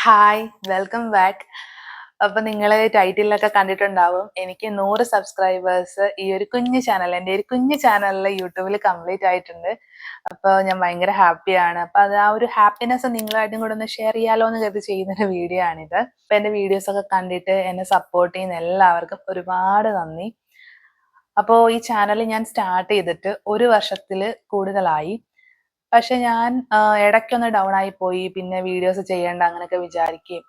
Hi welcome back. അപ്പൊ നിങ്ങൾ ടൈറ്റിലൊക്കെ കണ്ടിട്ടുണ്ടാവും എനിക്ക് 100 സബ്സ്ക്രൈബേഴ്സ് ഈ ഒരു കുഞ്ഞു ചാനൽ എൻ്റെ ഒരു കുഞ്ഞു ചാനലിൽ യൂട്യൂബിൽ കംപ്ലീറ്റ് ആയിട്ടുണ്ട്. അപ്പോൾ ഞാൻ ഭയങ്കര ഹാപ്പിയാണ്. അപ്പൊ അത് ആ ഒരു ഹാപ്പിനെസ് നിങ്ങളായിട്ടും കൂടെ ഒന്ന് ഷെയർ ചെയ്യാലോ എന്ന് കരുതി ചെയ്യുന്നൊരു വീഡിയോ ആണിത്. അപ്പൊ എൻ്റെ വീഡിയോസ് ഒക്കെ കണ്ടിട്ട് എന്നെ സപ്പോർട്ട് ചെയ്യുന്ന എല്ലാവർക്കും ഒരുപാട് നന്ദി. അപ്പോൾ ഈ ചാനൽ ഞാൻ സ്റ്റാർട്ട് ചെയ്തിട്ട് 1 വർഷത്തിൽ കൂടുതലായി. പക്ഷെ ഞാൻ ഇടയ്ക്കൊന്ന് ഡൗൺ ആയി പോയി. പിന്നെ വീഡിയോസ് ചെയ്യേണ്ട അങ്ങനെയൊക്കെ വിചാരിക്കുകയും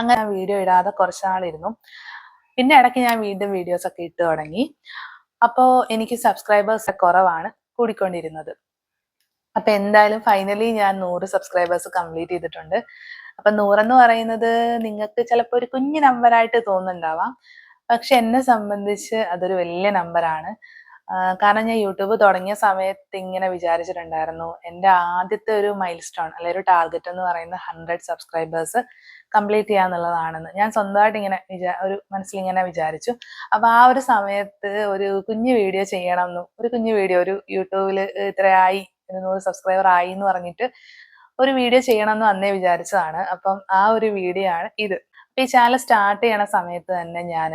അങ്ങനെ വീഡിയോ ഇടാതെ കുറച്ച് നാളിരുന്നു. പിന്നെ ഇടയ്ക്ക് ഞാൻ വീണ്ടും വീഡിയോസ് ഒക്കെ ഇട്ട് തുടങ്ങി. അപ്പോൾ എനിക്ക് സബ്സ്ക്രൈബേഴ്സ് കുറവാണ് കൂടിക്കൊണ്ടിരുന്നത്. അപ്പൊ എന്തായാലും ഫൈനലി ഞാൻ 100 സബ്സ്ക്രൈബേഴ്സ് കംപ്ലീറ്റ് ചെയ്തിട്ടുണ്ട്. അപ്പൊ 100 എന്ന് പറയുന്നത് നിങ്ങൾക്ക് ചിലപ്പോൾ ഒരു കുഞ്ഞു നമ്പറായിട്ട് തോന്നുന്നുണ്ടാവാം. പക്ഷെ എന്നെ സംബന്ധിച്ച് അതൊരു വലിയ നമ്പറാണ്. കാരണം ഞാൻ യൂട്യൂബ് തുടങ്ങിയ സമയത്ത് ഇങ്ങനെ വിചാരിച്ചിട്ടുണ്ടായിരുന്നു എൻ്റെ ആദ്യത്തെ ഒരു മൈൽ സ്റ്റോൺ അല്ലെങ്കിൽ ഒരു ടാർഗറ്റ് എന്ന് പറയുന്നത് 100 സബ്സ്ക്രൈബേഴ്സ് കംപ്ലീറ്റ് ചെയ്യാന്നുള്ളതാണെന്ന് ഞാൻ സ്വന്തമായിട്ട് ഇങ്ങനെ ഒരു മനസ്സിൽ ഇങ്ങനെ വിചാരിച്ചു. അപ്പൊ ആ ഒരു സമയത്ത് ഒരു കുഞ്ഞു വീഡിയോ ചെയ്യണം എന്നും ഒരു കുഞ്ഞു വീഡിയോ ഒരു യൂട്യൂബിൽ ഇത്രയായി 100 സബ്സ്ക്രൈബർ ആയി എന്ന് പറഞ്ഞിട്ട് ഒരു വീഡിയോ ചെയ്യണമെന്ന് അന്നേ വിചാരിച്ചതാണ്. അപ്പം ആ ഒരു വീഡിയോ ആണ് ഇത്. ഈ ചാനൽ സ്റ്റാർട്ട് ചെയ്യണ സമയത്ത് തന്നെ ഞാൻ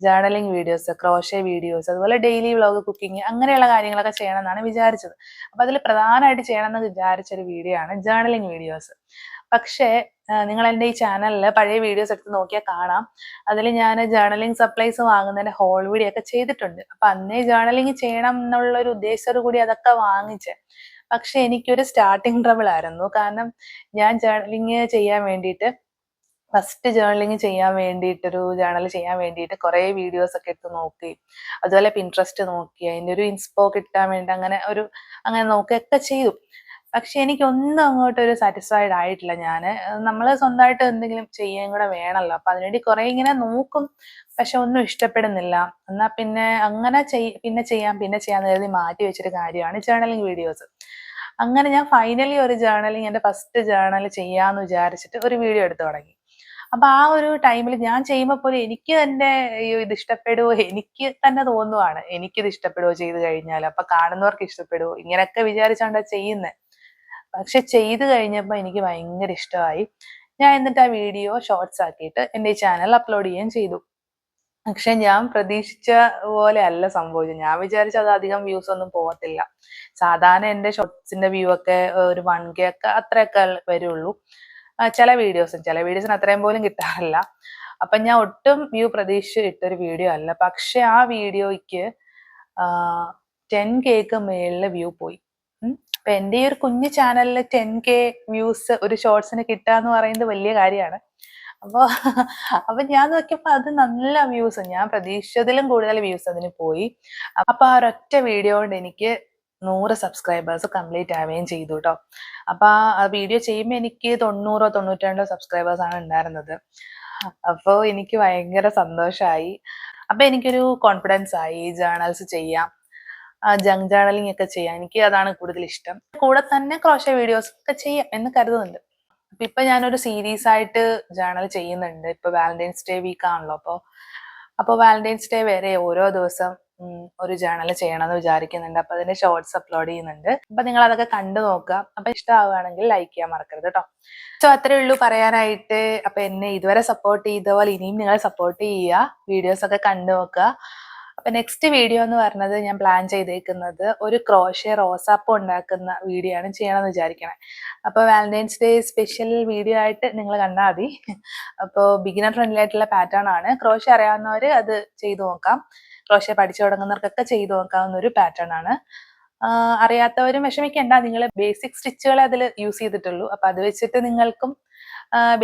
ജേർണലിംഗ് വീഡിയോസ്, ക്രോഷേ വീഡിയോസ്, അതുപോലെ ഡെയിലി വ്ളോഗ്, കുക്കിംഗ് അങ്ങനെയുള്ള കാര്യങ്ങളൊക്കെ ചെയ്യണം എന്നാണ് വിചാരിച്ചത്. അപ്പൊ അതിൽ പ്രധാനമായിട്ട് ചെയ്യണമെന്ന് വിചാരിച്ചൊരു വീഡിയോ ആണ് ജേർണലിംഗ് വീഡിയോസ്. പക്ഷേ നിങ്ങൾ എൻ്റെ ഈ ചാനലിൽ പഴയ വീഡിയോസ് എടുത്ത് നോക്കിയാൽ കാണാം. അതിൽ ഞാൻ ജേർണലിംഗ് സപ്ലൈസ് വാങ്ങുന്നതിന്റെ ഹോൾ വീഡിയോ ഒക്കെ ചെയ്തിട്ടുണ്ട്. അപ്പൊ അന്നേ ജേർണലിംഗ് ചെയ്യണം എന്നുള്ള ഒരു ഉദ്ദേശത്തോടു കൂടി അതൊക്കെ വാങ്ങിച്ചേ. പക്ഷെ എനിക്കൊരു സ്റ്റാർട്ടിങ് ട്രബിൾ ആയിരുന്നു. കാരണം ഞാൻ ജേർണലിംഗ് ചെയ്യാൻ വേണ്ടിയിട്ട് ഫസ്റ്റ് ജേർണലിംഗ് ചെയ്യാൻ വേണ്ടിയിട്ടൊരു ജേർണൽ ചെയ്യാൻ വേണ്ടിയിട്ട് കുറേ വീഡിയോസ് ഒക്കെ എടുത്ത് നോക്കി. അതുപോലെ പിൻട്രസ്റ്റ് നോക്കി അതിൻ്റെ ഒരു ഇൻസ്പോ കിട്ടാൻ വേണ്ടി അങ്ങനെ നോക്കുകയൊക്കെ ചെയ്തു. പക്ഷെ എനിക്കൊന്നും അങ്ങോട്ട് ഒരു സാറ്റിസ്ഫൈഡ് ആയിട്ടില്ല. നമ്മൾ സ്വന്തമായിട്ട് എന്തെങ്കിലും ചെയ്യാൻ കൂടെ വേണമല്ലോ. അപ്പൊ അതിനുവേണ്ടി കുറെ ഇങ്ങനെ നോക്കും. പക്ഷെ ഒന്നും ഇഷ്ടപ്പെടുന്നില്ല. എന്നാ പിന്നെ അങ്ങനെ പിന്നെ ചെയ്യാന്ന് കരുതി മാറ്റി വെച്ചൊരു കാര്യമാണ് ജേർണലിംഗ് വീഡിയോസ്. അങ്ങനെ ഞാൻ ഫൈനലി ഒരു ജേർണലിംഗ് എൻ്റെ ഫസ്റ്റ് ജേർണൽ ചെയ്യാന്ന് വിചാരിച്ചിട്ട് ഒരു വീഡിയോ എടുത്തു തുടങ്ങി. അപ്പൊ ആ ഒരു ടൈമിൽ ഞാൻ ചെയ്യുമ്പോൾ പോലും എനിക്ക് തന്നെ ഇത് ഇഷ്ടപ്പെടുവോ, എനിക്ക് തന്നെ തോന്നുവാണ് എനിക്കിത് ഇഷ്ടപ്പെടുവോ ചെയ്ത് കഴിഞ്ഞാൽ, അപ്പൊ കാണുന്നവർക്ക് ഇഷ്ടപ്പെടുവോ, ഇങ്ങനെയൊക്കെ വിചാരിച്ചാണ്ടാ ചെയ്യുന്നത്. പക്ഷെ ചെയ്ത് കഴിഞ്ഞപ്പോൾ എനിക്ക് ഭയങ്കര ഇഷ്ടമായി. ഞാൻ എന്നിട്ട് ആ വീഡിയോ ഷോർട്സ് ആക്കിയിട്ട് എൻ്റെ ഈ ചാനൽ അപ്ലോഡ് ചെയ്യുകയും ചെയ്തു. പക്ഷെ ഞാൻ പ്രതീക്ഷിച്ച പോലെ അല്ല സംഭവിച്ചത്. ഞാൻ വിചാരിച്ചു അത് അധികം വ്യൂസ് ഒന്നും പോകത്തില്ല. സാധാരണ എൻ്റെ ഷോർട്സിന്റെ വ്യൂ ഒക്കെ ഒരു 1K ഒക്കെ അത്രയൊക്കെ വരുള്ളൂ. ചില വീഡിയോസിന് അത്രയും പോലും കിട്ടാറില്ല. അപ്പൊ ഞാൻ ഒട്ടും വ്യൂ പ്രതീക്ഷിച്ച് ഇട്ടൊരു വീഡിയോ അല്ല. പക്ഷെ ആ വീഡിയോയ്ക്ക് 10Kക്ക് മേളില് വ്യൂ പോയി. അപ്പൊ എൻ്റെ ഈ ഒരു കുഞ്ഞു ചാനലിൽ 10K വ്യൂസ് ഒരു ഷോർട്സിന് കിട്ടുക എന്ന് പറയുന്നത് വലിയ കാര്യമാണ്. അപ്പൊ ഞാൻ നോക്കിയപ്പോ അത് നല്ല വ്യൂസ്, ഞാൻ പ്രതീക്ഷിച്ചതിലും കൂടുതൽ വ്യൂസ് അതിന് പോയി. അപ്പൊ ആ ഒരൊറ്റ വീഡിയോ കൊണ്ട് എനിക്ക് 100 സബ്സ്ക്രൈബേഴ്സ് കംപ്ലീറ്റ് ആവുകയും ചെയ്തു കേട്ടോ. അപ്പൊ ആ വീഡിയോ ചെയ്യുമ്പോൾ എനിക്ക് 90 92 സബ്സ്ക്രൈബേഴ്സ് ആണ് ഉണ്ടായിരുന്നത്. അപ്പോൾ എനിക്ക് ഭയങ്കര സന്തോഷമായി. അപ്പൊ എനിക്കൊരു കോൺഫിഡൻസ് ആയി ജേർണൽസ് ചെയ്യാം, ജങ്ക് ജേർണലിംഗ് ഒക്കെ ചെയ്യാം. എനിക്ക് അതാണ് കൂടുതൽ ഇഷ്ടം. കൂടെ തന്നെ ക്രോഷേ വീഡിയോസ് ഒക്കെ ചെയ്യാം എന്ന് കരുതുന്നുണ്ട്. ഇപ്പൊ ഞാനൊരു സീരീസ് ആയിട്ട് ജേർണൽ ചെയ്യുന്നുണ്ട്. ഇപ്പൊ വാലന്റൈൻസ് ഡേ വീക്ക് ആണല്ലോ. അപ്പൊ വാലന്റൈൻസ് ഡേ വരെ ഓരോ ദിവസം ഒരു ജേർണൽ ചെയ്യണമെന്ന് വിചാരിക്കുന്നുണ്ട്. അപ്പൊ അതിന്റെ ഷോർട്സ് അപ്ലോഡ് ചെയ്യുന്നുണ്ട്. അപ്പൊ നിങ്ങൾ അതൊക്കെ കണ്ടു നോക്കുക. അപ്പൊ ഇഷ്ടമാവുകയാണെങ്കിൽ ലൈക്ക് ചെയ്യാൻ മറക്കരുത് കേട്ടോ. സോ അത്രേ ഉള്ളൂ പറയാനായിട്ട്. അപ്പൊ എന്നെ ഇതുവരെ സപ്പോർട്ട് ചെയ്ത പോലെ ഇനിയും നിങ്ങൾ സപ്പോർട്ട് ചെയ്യുക, വീഡിയോസ് ഒക്കെ കണ്ടു നോക്കുക. അപ്പൊ നെക്സ്റ്റ് വീഡിയോ എന്ന് പറഞ്ഞത് ഞാൻ പ്ലാൻ ചെയ്തേക്കുന്നത് ഒരു ക്രോഷേ റോസാപ്പൂ ഉണ്ടാക്കുന്ന വീഡിയോ ആണ് ചെയ്യണമെന്ന് വിചാരിക്കണേ. അപ്പൊ വാലന്റൈൻസ് ഡേ സ്പെഷ്യൽ വീഡിയോ ആയിട്ട് നിങ്ങൾ കണ്ടാൽ മതി. അപ്പോൾ ബിഗിനർ ഫ്രണ്ട്ലി ആയിട്ടുള്ള പാറ്റേൺ ആണ്. ക്രോഷേ അറിയാവുന്നവർ അത് ചെയ്തു നോക്കാം. ക്രോഷേ പഠിച്ചു തുടങ്ങുന്നവർക്കൊക്കെ ചെയ്തു നോക്കാവുന്ന ഒരു പാറ്റേൺ ആണ്. അറിയാത്തവരും വിഷമിക്കേണ്ട, നിങ്ങൾ ബേസിക് സ്റ്റിച്ചുകൾ അതിൽ യൂസ് ചെയ്തിട്ടുള്ളൂ. അപ്പൊ അത് വെച്ചിട്ട് നിങ്ങൾക്കും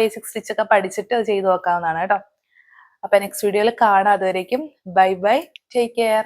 ബേസിക് സ്റ്റിച്ച് ഒക്കെ പഠിച്ചിട്ട് അത് ചെയ്തു നോക്കാവുന്നതാണ് കേട്ടോ. അപ്പൊ നെക്സ്റ്റ് വീഡിയോയിൽ കാണാം. അതുവരേക്കും ബൈ ബൈ, ടേക്ക് കെയർ.